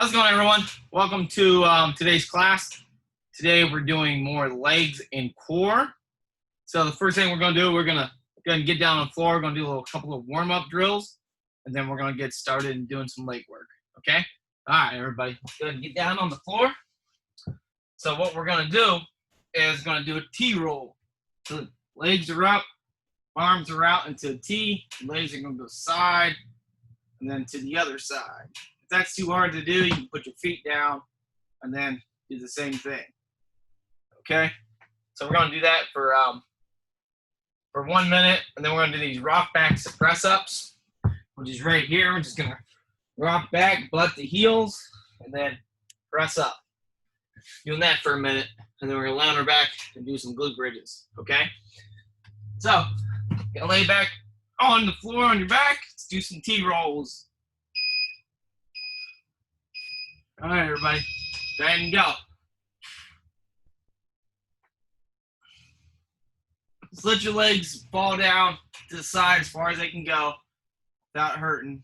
How's it going, everyone? Welcome to today's class. Today we're doing more legs and core. So the first thing we're going to do, we're going to go ahead and get down on the floor. We're going to do a couple of warm-up drills, and then we're going to get started and doing some leg work, okay? All right, everybody, let's go ahead and get down on the floor. So what we're going to do is going to do a T-roll. So legs are up, arms are out into a T, legs are going to go side, and then to the other side. If that's too hard to do, you can put your feet down and then do the same thing. Okay? So we're going to do that for 1 minute, and then we're going to do these rock back press ups, which is right here. We're just going to rock back, butt to heels, and then press up. Doing that for a minute, and then we're going to lie on our back and do some glute bridges. Okay? So, gonna lay back on the floor on your back. Let's do some T-rolls. All right, everybody, go ahead and go. Just let your legs fall down to the side as far as they can go without hurting.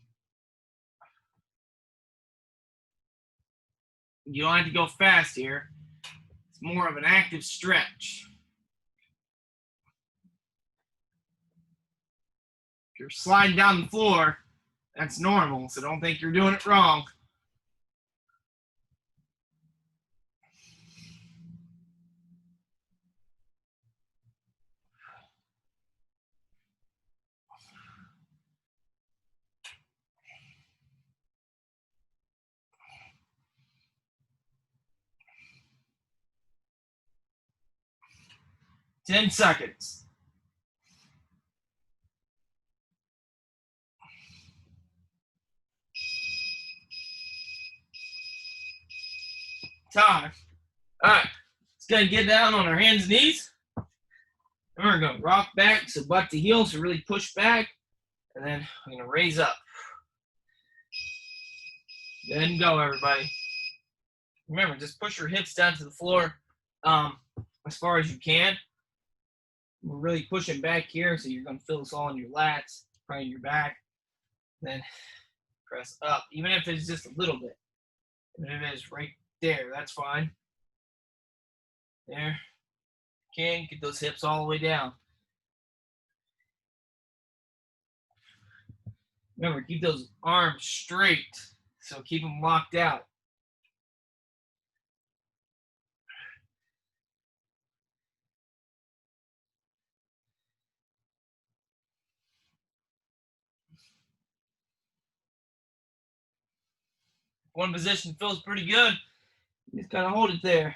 You don't have to go fast here. It's more of an active stretch. If you're sliding down the floor, that's normal, so don't think you're doing it wrong. 10 seconds. Time. All right, let's go and get down on our hands and knees. And we're going to rock back, so butt to heels, so really push back, and then we're going to raise up. Go ahead and go, everybody. Remember, just push your hips down to the floor as far as you can. We're really pushing back here, so you're going to feel this all in your lats, probably in your back. Then press up, even if it's just a little bit. Even if it is right there, that's fine. There. Okay, get those hips all the way down. Remember, keep those arms straight, so keep them locked out. One position feels pretty good. Just kind of hold it there.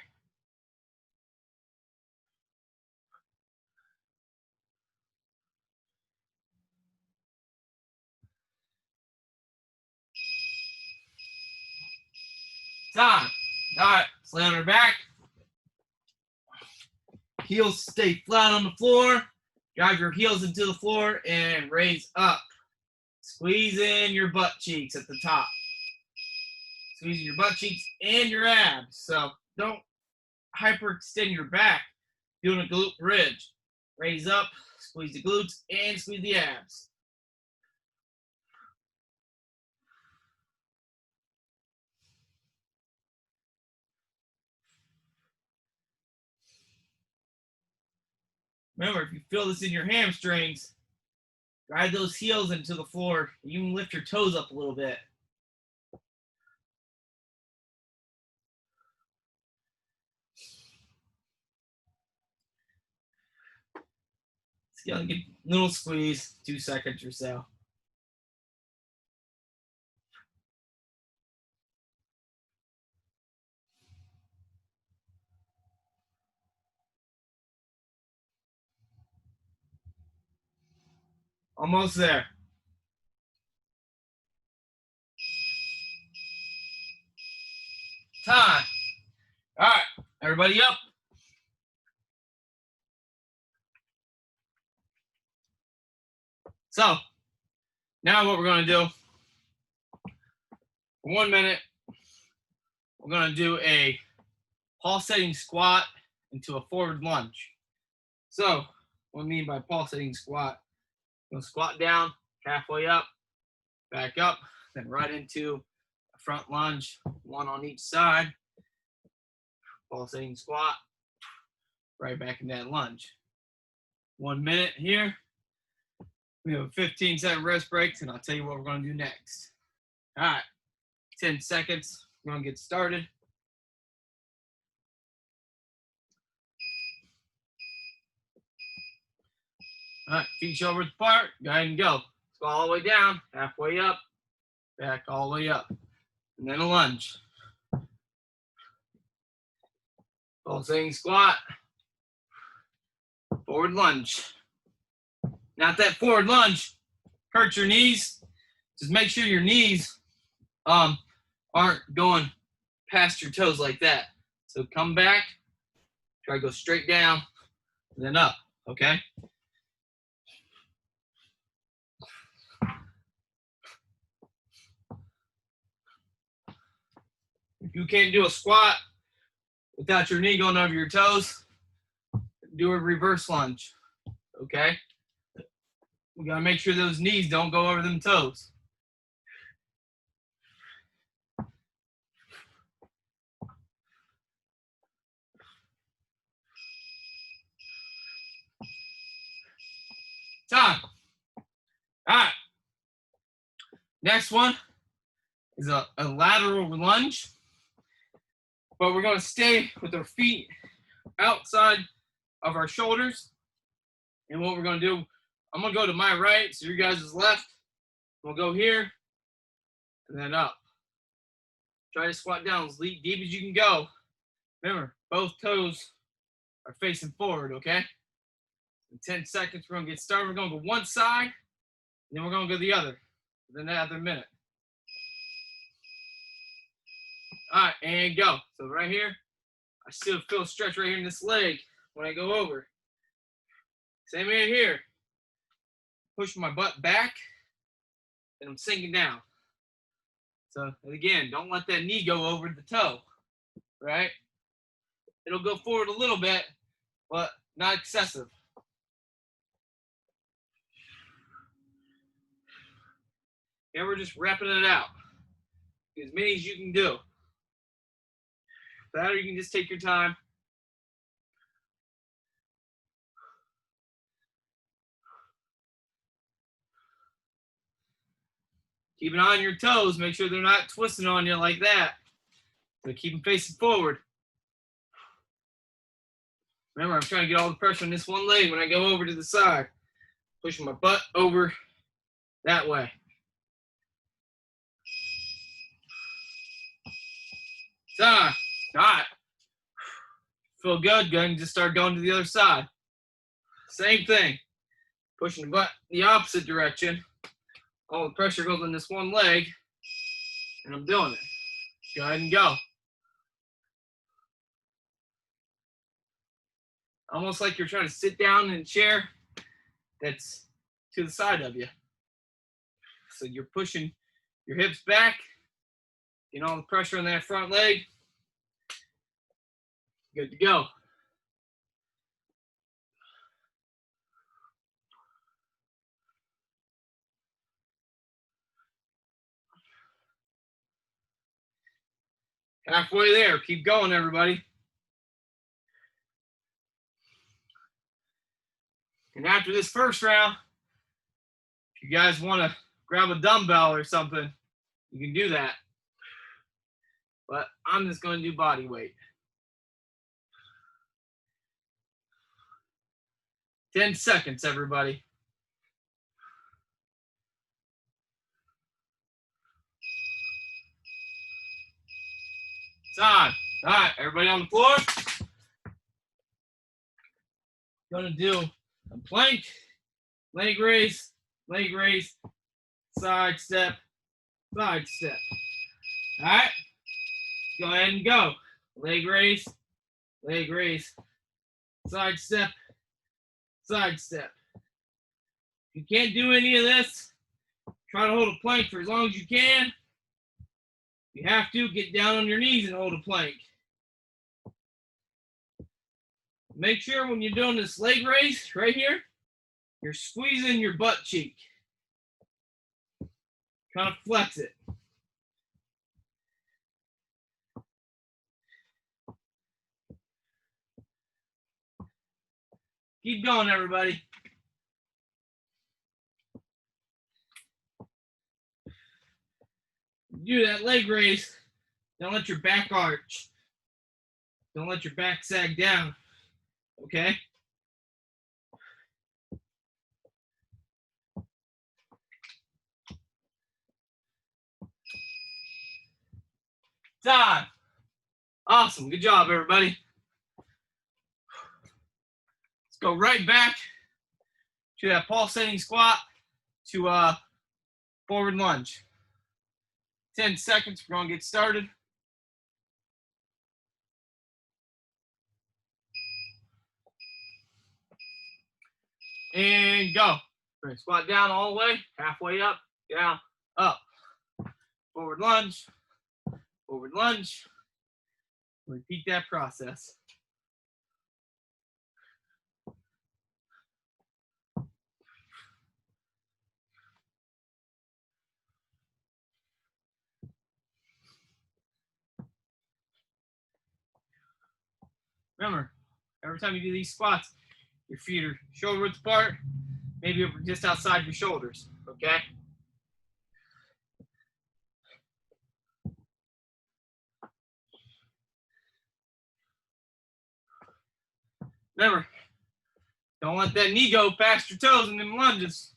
Time. All right, let's lay on our back. Heels stay flat on the floor. Drive your heels into the floor and raise up. Squeeze in your butt cheeks at the top. Squeeze your butt cheeks and your abs. So don't hyperextend your back doing a glute bridge. Raise up, squeeze the glutes, and squeeze the abs. Remember, if you feel this in your hamstrings, drive those heels into the floor. You can lift your toes up a little bit. It's gonna get a little squeeze, 2 seconds or so. Almost there. Time. All right, everybody up. So now what we're going to do, for 1 minute, we're going to do a pulsating squat into a forward lunge. So what I mean by pulsating squat, you'll squat down, halfway up, back up, then right into a front lunge, one on each side, pulsating squat, right back in that lunge. 1 minute here. We have a 15-second rest break, and I'll tell you what we're going to do next. All right, 10 seconds. We're going to get started. All right, feet shoulders apart. Go ahead and go. Let's go all the way down, halfway up, back all the way up. And then a lunge. Pulsating squat. Forward lunge. Now, if that forward lunge hurts your knees, just make sure your knees aren't going past your toes like that. So come back, try to go straight down, and then up, okay? If you can't do a squat without your knee going over your toes, do a reverse lunge, okay? We gotta make sure those knees don't go over them toes. Time. All right. Next one is a lateral lunge, but we're gonna stay with our feet outside of our shoulders. And what we're gonna do, I'm gonna go to my right, so your guys' left. We'll go here, and then up. Try to squat down as deep as you can go. Remember, both toes are facing forward, okay? In 10 seconds, we're gonna get started. We're gonna go one side, and then we're gonna go the other, within another minute. All right, and go. So right here, I still feel stretch right here in this leg when I go over. Same here. Push my butt back, and I'm sinking down. So again, don't let that knee go over the toe, right? It'll go forward a little bit, but not excessive. And we're just wrapping it out. As many as you can do. That, or you can just take your time. Keep an eye on your toes. Make sure they're not twisting on you like that. So keep them facing forward. Remember, I'm trying to get all the pressure on this one leg when I go over to the side. Pushing my butt over that way. Time. All right. Feel good? Go ahead and just start going to the other side. Same thing. Pushing the butt the opposite direction. All the pressure goes on this one leg, and I'm doing it. Go ahead and go. Almost like you're trying to sit down in a chair that's to the side of you. So you're pushing your hips back, getting all the pressure on that front leg. Good to go. Halfway there. Keep going, everybody. And after this first round, if you guys want to grab a dumbbell or something, you can do that. But I'm just going to do body weight. 10 seconds, everybody. Time. All right, everybody on the floor. Gonna do a plank, leg raise, side step, side step. All right, go ahead and go. Leg raise, side step, side step. If you can't do any of this, try to hold a plank for as long as you can. If you have to, get down on your knees and hold a plank. Make sure when you're doing this leg raise right here, you're squeezing your butt cheek. Kind of flex it. Keep going, everybody. Do that leg raise. Don't let your back arch. Don't let your back sag down. Okay? Time. Awesome. Good job, everybody. Let's go right back to that pulsating squat to forward lunge. 10 seconds. We're going to get started. And go. We're going to squat down all the way, halfway up, down, up. Forward lunge, forward lunge. Repeat that process. Remember, every time you do these squats, your feet are shoulder width apart, maybe just outside your shoulders, okay? Remember, don't let that knee go past your toes in them lunges.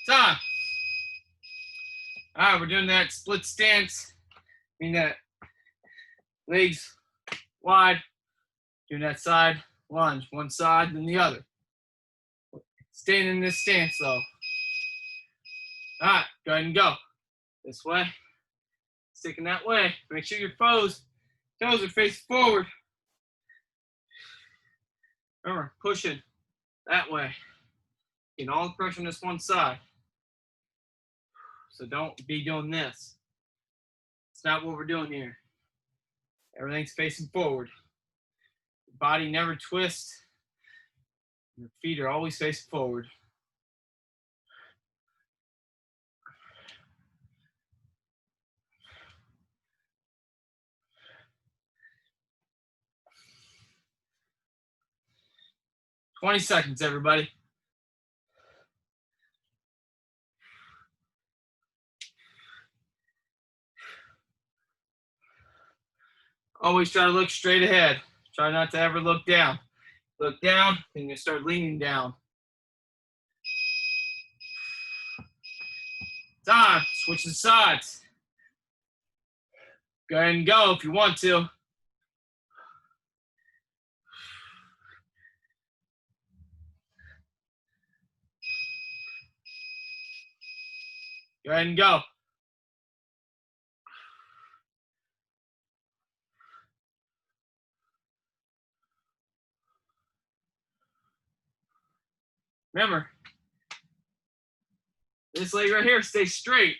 Time. All right, we're doing that split stance. Meaning that legs wide, doing that side lunge, one side, then the other. Staying in this stance though. All right, go ahead and go. This way, sticking that way. Make sure your toes are facing forward. Remember, pushing that way. Getting all the pressure on this one side. So don't be doing this. It's not what we're doing here. Everything's facing forward. Your body never twists. Your feet are always facing forward. "20 seconds, everybody. Always try to look straight ahead. Try not to ever look down. Look down, and you start leaning down. Time. Switch the sides. Go ahead and go if you want to. Go ahead and go. Remember, this leg right here stays straight.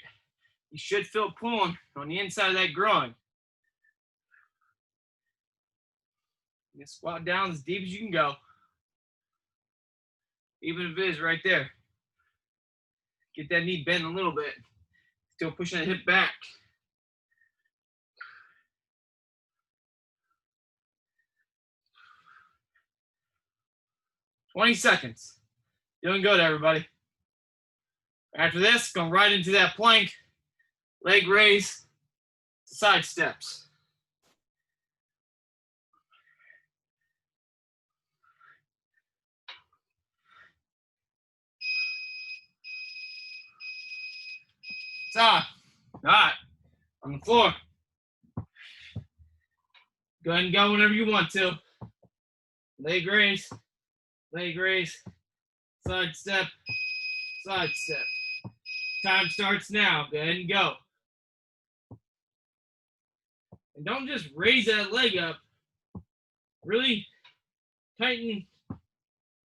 You should feel it pulling on the inside of that groin. You squat down as deep as you can go. Even if it is right there. Get that knee bent a little bit. Still pushing that hip back. "20 seconds. Doing good, everybody. After this, going right into that plank, leg raise, side steps. Stop. All right, on the floor. Go ahead and go whenever you want to. Leg raise, side step, side step. Time starts now. Go ahead and go. And don't just raise that leg up. Really tighten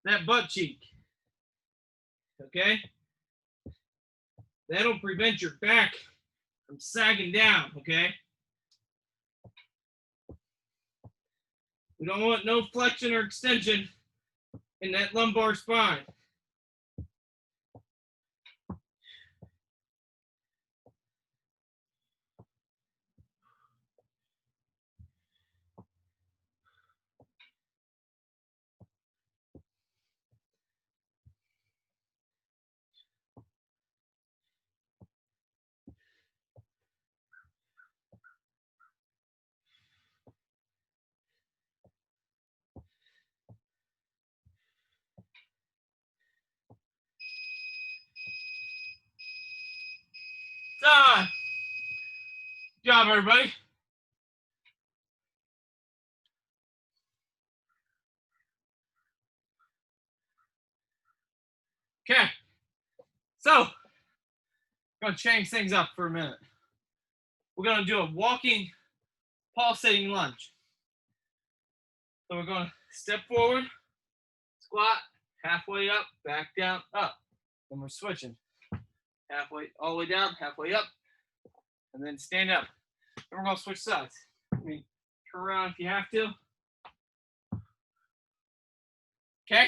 that butt cheek. Okay? That'll prevent your back from sagging down, okay? We don't want no flexion or extension in that lumbar spine. Done. Good job, everybody. Okay. So, I'm going to change things up for a minute. We're going to do a walking pulsating lunge. So we're going to step forward, squat, halfway up, back down, up. Then we're switching. Halfway, all the way down, halfway up, and then stand up. Then we're going to switch sides. I mean, turn around if you have to. Okay?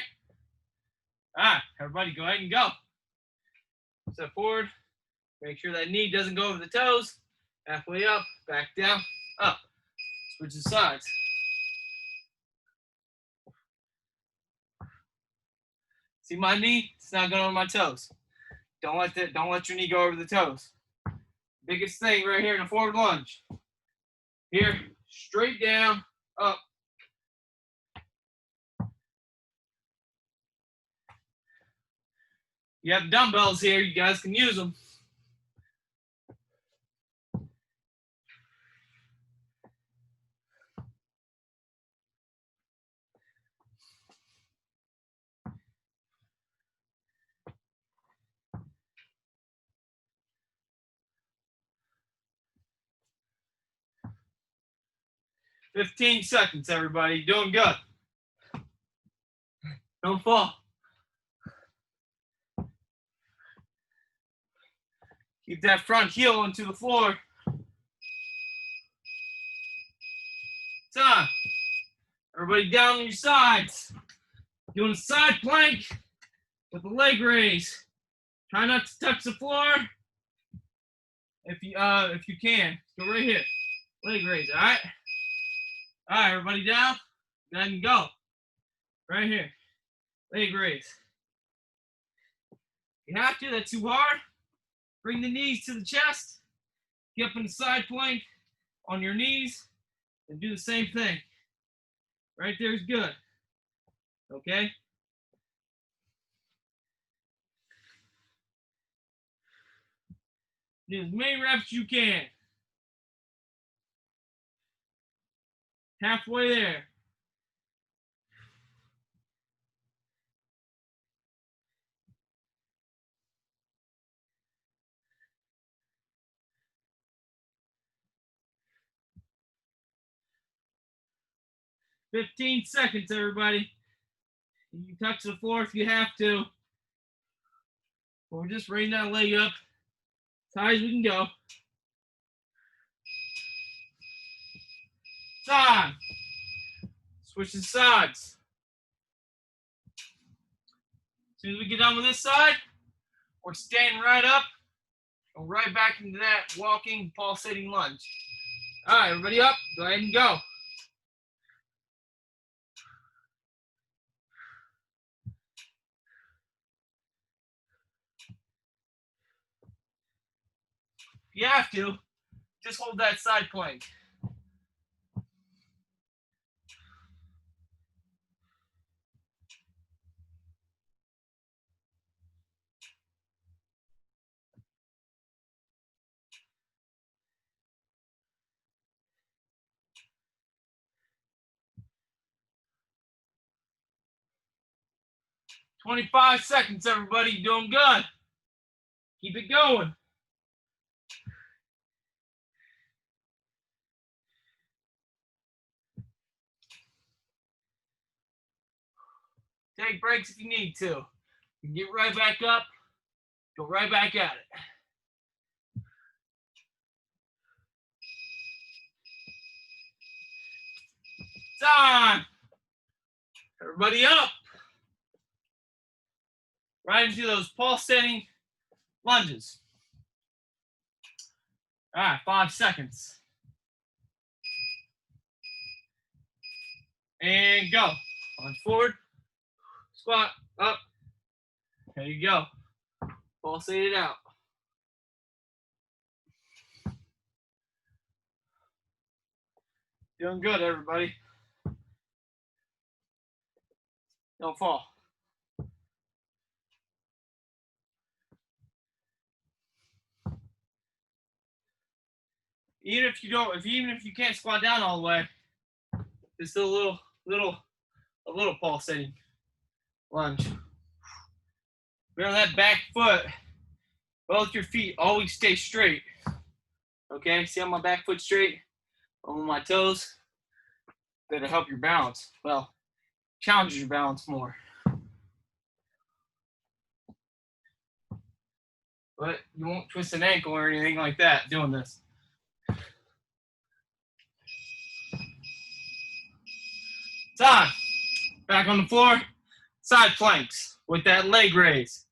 All right, everybody go ahead and go. Step forward. Make sure that knee doesn't go over the toes. Halfway up, back down, up. Switch the sides. See my knee? It's not going over my toes. Don't let your knee go over the toes. Biggest thing right here in a forward lunge. Here, straight down, up. You have dumbbells here, you guys can use them. "15 seconds, everybody. Doing good. Don't fall. Keep that front heel into the floor. Time. Everybody down on your sides. Doing a side plank with a leg raise. Try not to touch the floor. If you can, go right here. Leg raise, all right? All right, everybody down. Go ahead and go. Right here. Leg raise. If you have to, that's too hard. Bring the knees to the chest. Get up in the side plank on your knees and do the same thing. Right there is good. Okay? Do as many reps as you can. Halfway there. "15 seconds, everybody. You can touch the floor if you have to. But we're just raising that leg up as high as we can go. Side. Switch the sides. As soon as we get done with this side, we're standing right up. Go right back into that walking pulsating lunge. All right, everybody up. Go ahead and go. If you have to, just hold that side plank. "25 seconds, everybody. You're doing good. Keep it going. Take breaks if you need to. You can get right back up. Go right back at it. Time. Everybody up. Right into those pulsating lunges. All right, 5 seconds. And go. On forward. Squat. Up. There you go. Pulsate it out. Doing good, everybody. Don't fall. even if you can't squat down all the way, just a little pulsating lunge. Remember that back foot, both your feet always stay straight. Okay, see how my back foot straight on my toes? That'll help your balance. Well, challenges your balance more. But you won't twist an ankle or anything like that doing this. Time. Back on the floor. Side planks with that leg raise.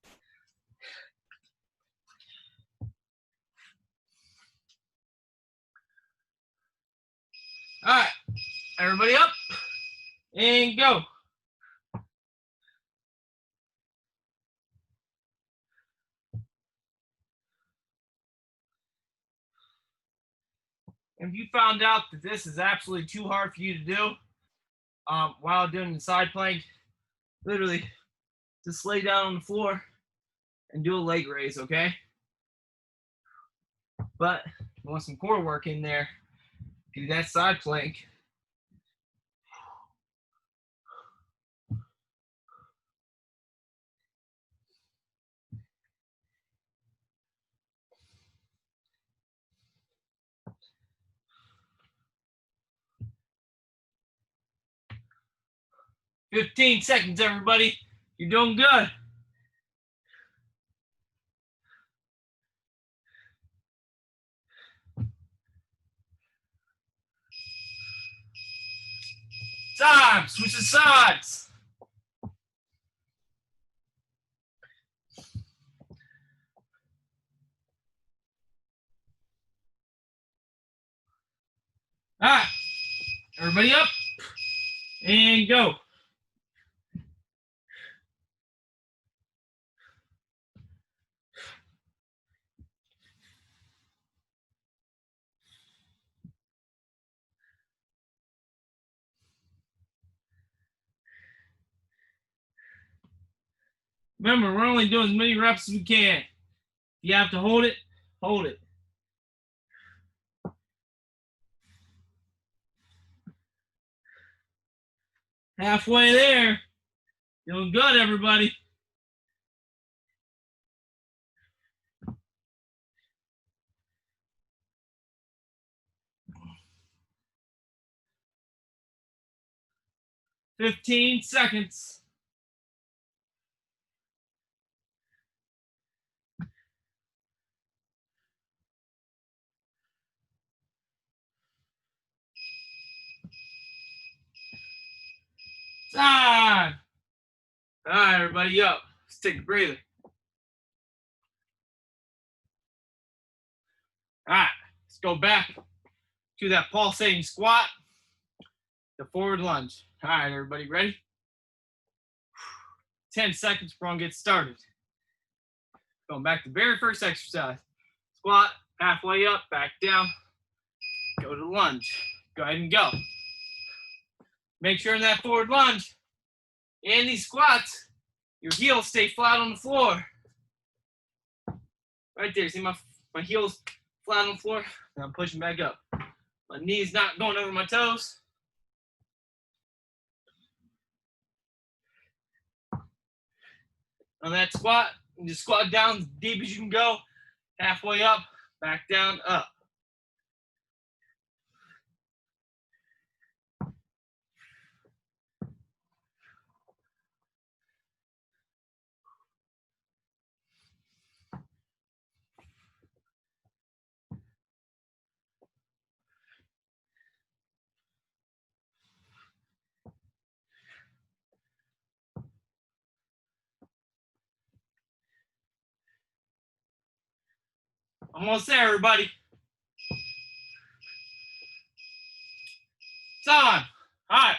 All right, everybody up and go. If you found out that this is absolutely too hard for you to do while doing the side plank, literally just lay down on the floor and do a leg raise, okay? But if you want some core work in there, do that side plank. "15 seconds, everybody. You're doing good." Time. Switch the sides. All right, everybody up and go. Remember, we're only doing as many reps as we can. If you have to hold it, hold it. Halfway there. Doing good, everybody. "15 seconds. Time. All right, everybody up. Let's take a breather. All right, let's go back to that pulsating squat, the forward lunge. All right, everybody, ready? 10 seconds before I get started. Going back to the very first exercise. Squat, halfway up, back down. Go to lunge. Go ahead and go. Make sure in that forward lunge and these squats, your heels stay flat on the floor. Right there, see my heels flat on the floor? And I'm pushing back up. My knees not going over my toes. On that squat, you just squat down as deep as you can go. Halfway up, back down, up. Almost there, everybody. Time. All right.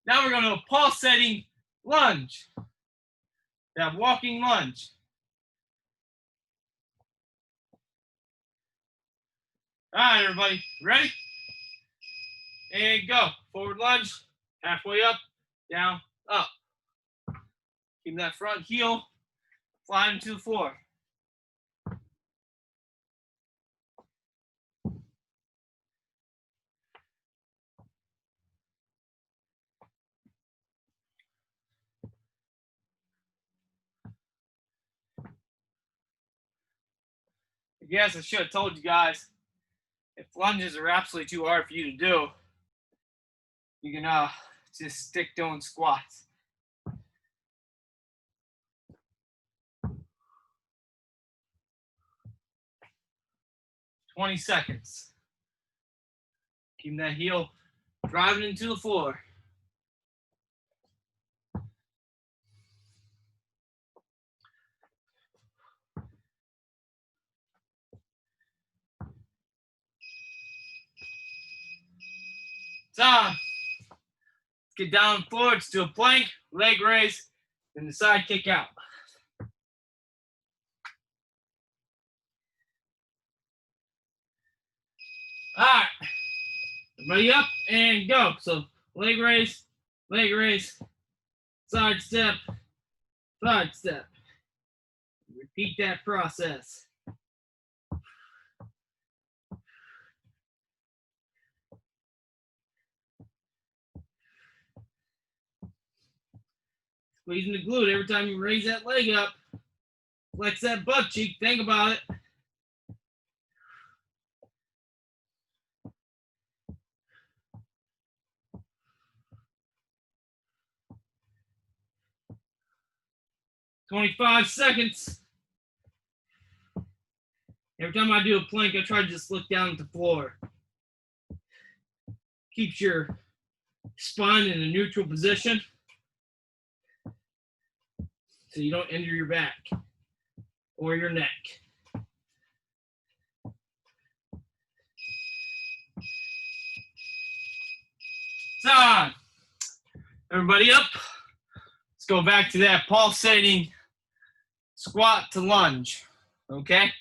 Now we're going to do a pulsating lunge. That walking lunge. All right, everybody. Ready? And go. Forward lunge. Halfway up, down, up. Keep that front heel flying to the floor. guess I should have told you guys, if lunges are absolutely too hard for you to do, you can just stick doing squats. "20 seconds. Keep that heel driving into the floor. It's on. Let's get down on the floor. Let's do a plank, leg raise, then the side kick out. All right. Everybody up and go. So leg raise, side step. Repeat that process. Squeezing the glute every time you raise that leg up. Flex that butt cheek. Think about it. "25 seconds. Every time I do a plank, I try to just look down at the floor. Keeps your spine in a neutral position so you don't injure your back or your neck. It's on. Everybody up. Let's go back to that pulsating squat to lunge. Okay?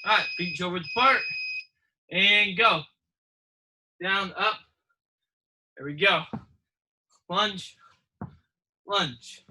All right, feet shoulder width apart. And go. Down, up. There we go. Lunge, lunge.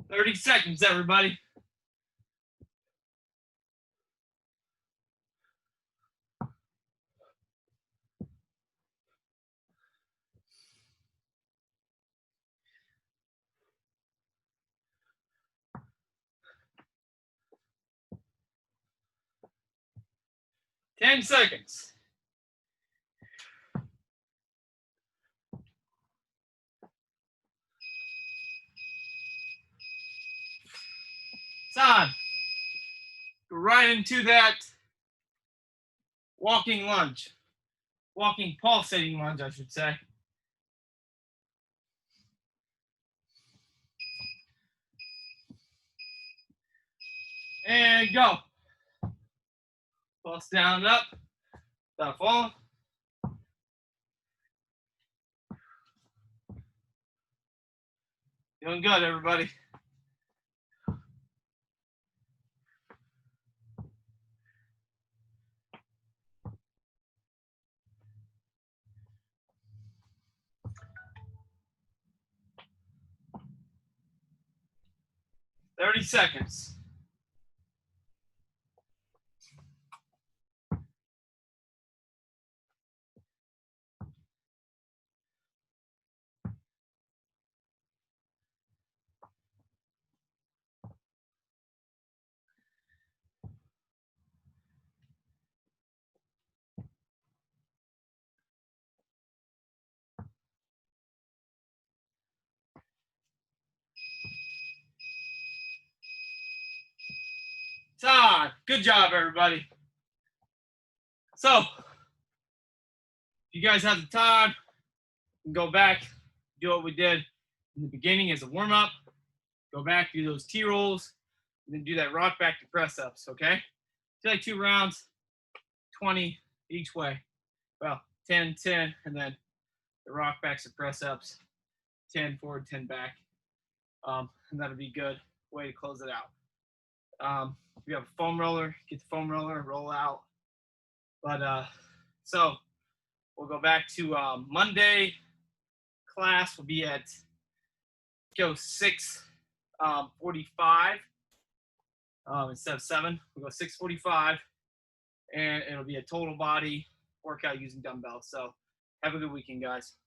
"30 seconds, everybody. "10 seconds. It's on. Go right into that walking lunge. Walking pulsating lunge, I should say. And go. Pulse down and up. Without falling. Doing good, everybody. "30 seconds. It's on. Good job, everybody. So, if you guys have the time, you can go back, do what we did in the beginning as a warm-up. Go back, do those T-rolls, and then do that rock back to press ups, okay? Do like 2 rounds, 20 each way. Well, 10, 10, and then the rock backs and press ups, 10 forward, 10 back. And that'll be a good way to close it out. If you have a foam roller, get the foam roller, roll out. But so we'll go back to Monday, class will be at go 6:45 instead of 7. We'll go 6:45, and it'll be a total body workout using dumbbells. So have a good weekend, guys.